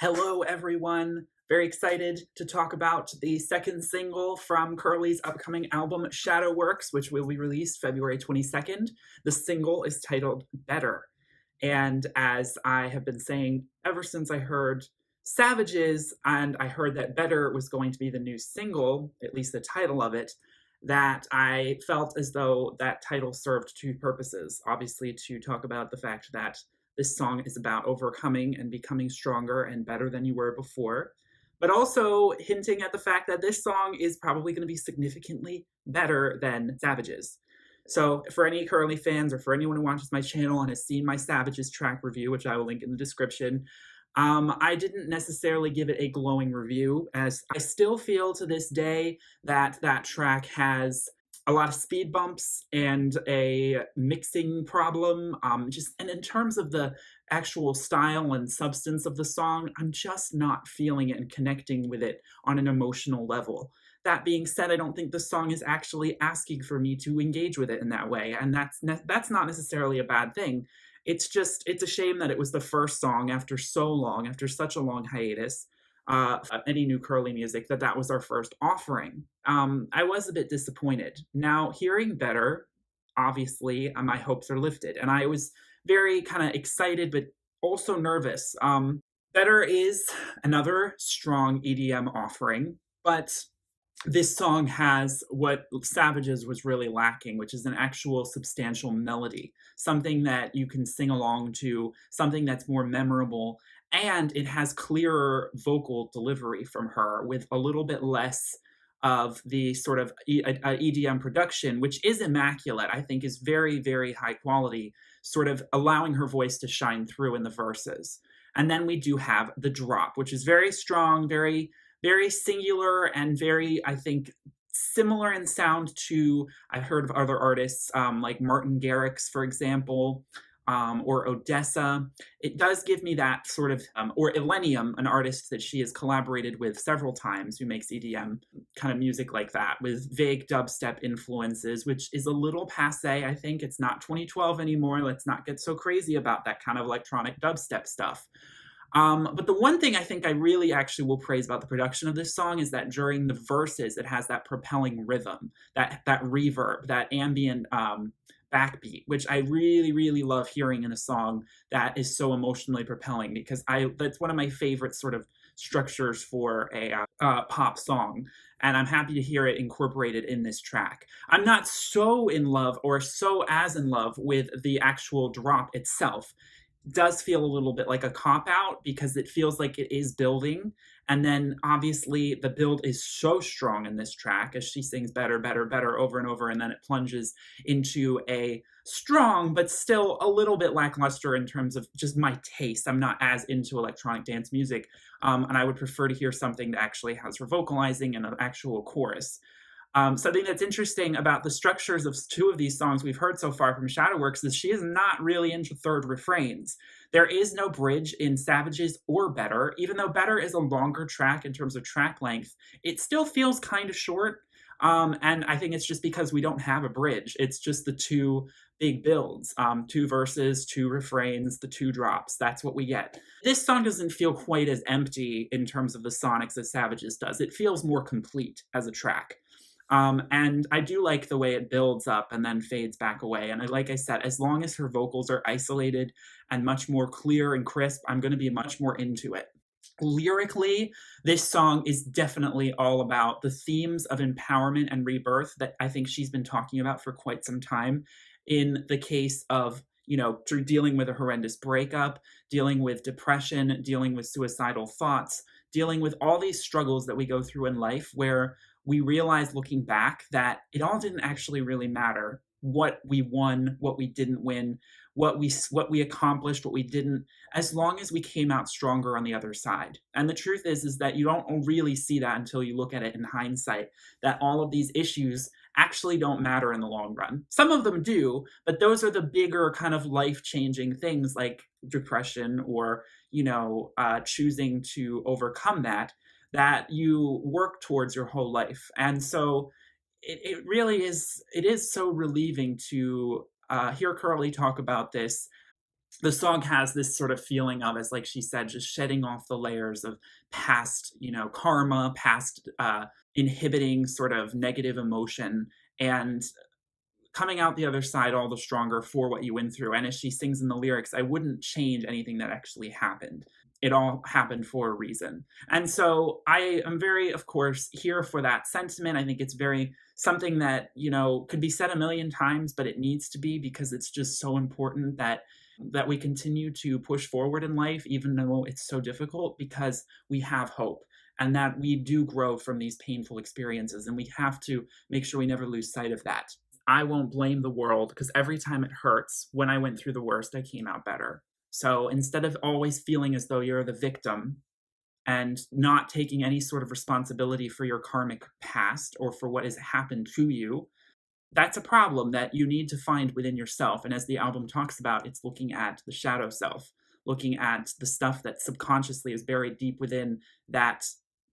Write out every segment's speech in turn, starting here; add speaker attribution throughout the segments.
Speaker 1: Hello, everyone. Very excited to talk about the second single from Kerli's upcoming album, Shadow Works, which will be released February 22nd. The single is titled Better. And as I have been saying ever since I heard Savages and I heard that Better was going to be the new single, at least the title of it, that I felt as though that title served two purposes. Obviously, to talk about the fact that this song is about overcoming and becoming stronger and better than you were before, but also hinting at the fact that this song is probably going to be significantly better than Savages. So, for any Curly fans or for anyone who watches my channel and has seen my Savages track review, which I will link in the description, I didn't necessarily give it a glowing review, as I still feel to this day that that track has a lot of speed bumps and a mixing problem. And in terms of the actual style and substance of the song, I'm just not feeling it and connecting with it on an emotional level. That being said, I don't think the song is actually asking for me to engage with it in that way, and that's not necessarily a bad thing. It's a shame that it was the first song after so long, after such a long hiatus, any new Curly music, that was our first offering. I was a bit disappointed. Now, hearing Better, obviously, my hopes are lifted, and I was very kind of excited, but also nervous. Better is another strong EDM offering, but this song has what Savages was really lacking, which is an actual substantial melody, something that you can sing along to, something that's more memorable, and it has clearer vocal delivery from her with a little bit less of the sort of EDM production, which is immaculate, I think is very, very high quality, sort of allowing her voice to shine through in the verses. And then we do have the drop, which is very strong, very singular and very, I think, similar in sound to, I've heard of other artists like Martin Garrix, for example, or Odessa. It does give me that sort of, or Illenium, an artist that she has collaborated with several times who makes EDM kind of music like that with vague dubstep influences, which is a little passe, I think. It's not 2012 anymore. Let's not get so crazy about that kind of electronic dubstep stuff. But the one thing I think I really actually will praise about the production of this song is that during the verses, it has that propelling rhythm, that reverb, that ambient backbeat, which I really, really love hearing in a song that is so emotionally propelling, because that's one of my favorite sort of structures for a pop song, and I'm happy to hear it incorporated in this track. I'm not so in love or so as in love with the actual drop itself. Does feel a little bit like a cop out because it feels like it is building. And then obviously the build is so strong in this track as she sings better, better, better over and over. And then it plunges into a strong, but still a little bit lackluster in terms of just my taste. I'm not as into electronic dance music. And I would prefer to hear something that actually has her vocalizing and an actual chorus. Something that's interesting about the structures of two of these songs we've heard so far from Shadowworks is she is not really into third refrains. There is no bridge in Savages or Better. Even though Better is a longer track in terms of track length, it still feels kind of short. And I think it's just because we don't have a bridge. It's just the two big builds, two verses, two refrains, the two drops. That's what we get. This song doesn't feel quite as empty in terms of the sonics as Savages does. It feels more complete as a track. And I do like the way it builds up and then fades back away. And like I said, as long as her vocals are isolated and much more clear and crisp, I'm going to be much more into it. Lyrically, this song is definitely all about the themes of empowerment and rebirth that I think she's been talking about for quite some time. In the case of, through dealing with a horrendous breakup, dealing with depression, dealing with suicidal thoughts, dealing with all these struggles that we go through in life, where we realize looking back that it all didn't actually really matter what we won, what we didn't win, what we accomplished, what we didn't, as long as we came out stronger on the other side. And the truth is that you don't really see that until you look at it in hindsight, that all of these issues actually don't matter in the long run. Some of them do, but those are the bigger kind of life-changing things like depression or, choosing to overcome that you work towards your whole life. And so it really is, it is so relieving to hear Kerli talk about this The song has this sort of feeling of, as like she said, just shedding off the layers of past, karma, past inhibiting sort of negative emotion, and coming out the other side all the stronger for what you went through. And as she sings in the lyrics, I wouldn't change anything that actually happened. It all happened for a reason. And so I am very, of course, here for that sentiment. I think it's very something that, could be said a million times, but it needs to be, because it's just so important that we continue to push forward in life, even though it's so difficult, because we have hope, and that we do grow from these painful experiences. And we have to make sure we never lose sight of that. I won't blame the world, because every time it hurts, when I went through the worst, I came out better. So instead of always feeling as though you're the victim and not taking any sort of responsibility for your karmic past or for what has happened to you, that's a problem that you need to find within yourself. And as the album talks about, it's looking at the shadow self, looking at the stuff that subconsciously is buried deep within, that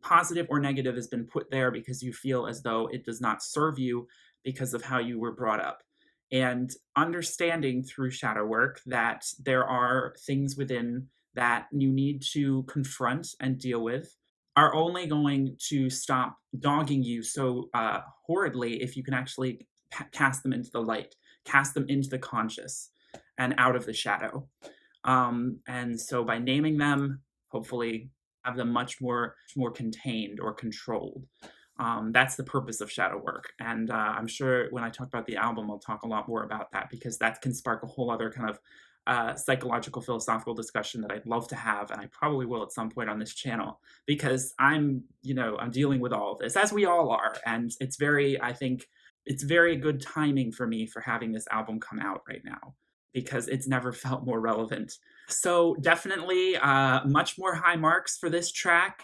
Speaker 1: positive or negative has been put there because you feel as though it does not serve you because of how you were brought up. And understanding through shadow work that there are things within that you need to confront and deal with are only going to stop dogging you so horridly if you can actually cast them into the light, cast them into the conscious and out of the shadow. And so by naming them, hopefully have them much more contained or controlled. That's the purpose of shadow work. And I'm sure when I talk about the album, I'll talk a lot more about that, because that can spark a whole other kind of psychological, philosophical discussion that I'd love to have. And I probably will at some point on this channel, because I'm dealing with all of this, as we all are. And I think it's very good timing for me for having this album come out right now, because it's never felt more relevant. So definitely much more high marks for this track.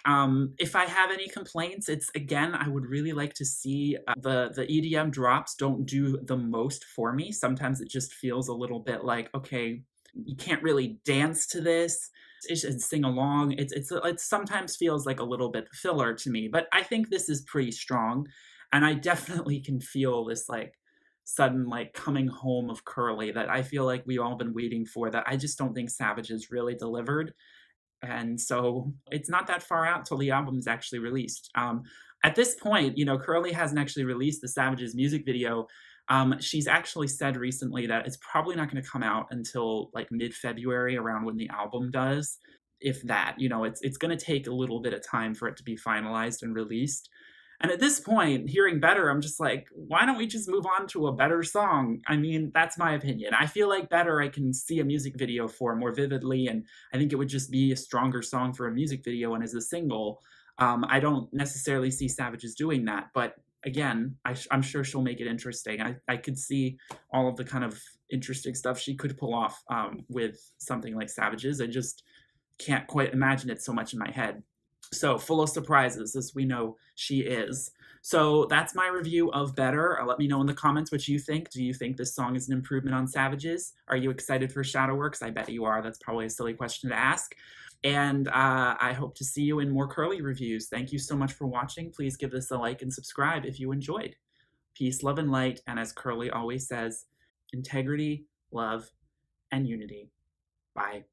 Speaker 1: If I have any complaints, it's, again, I would really like to see the EDM drops don't do the most for me. Sometimes it just feels a little bit like, okay, you can't really dance to this and sing along. It sometimes feels like a little bit filler to me, but I think this is pretty strong. And I definitely can feel this sudden coming home of Kerli that I feel like we've all been waiting for, that I just don't think Savage has really delivered. And so it's not that far out till the album is actually released. At this point, Kerli hasn't actually released the Savage's music video. She's actually said recently that it's probably not going to come out until mid-February, around when the album does. If that, it's going to take a little bit of time for it to be finalized and released. And at this point, hearing Better, I'm just like, why don't we just move on to a better song? I mean, that's my opinion. I feel like Better I can see a music video for more vividly, and I think it would just be a stronger song for a music video and as a single. I don't necessarily see Savages doing that, but again, I'm sure she'll make it interesting. I could see all of the kind of interesting stuff she could pull off with something like Savages. I just can't quite imagine it so much in my head. So full of surprises, as we know she is. So that's my review of Better. Let me know in the comments what you think. Do you think this song is an improvement on Savages? Are you excited for Shadowworks? I bet you are. That's probably a silly question to ask. And I hope to see you in more Kerli reviews. Thank you so much for watching. Please give this a like and subscribe if you enjoyed. Peace, love, and light. And as Kerli always says, integrity, love, and unity. Bye.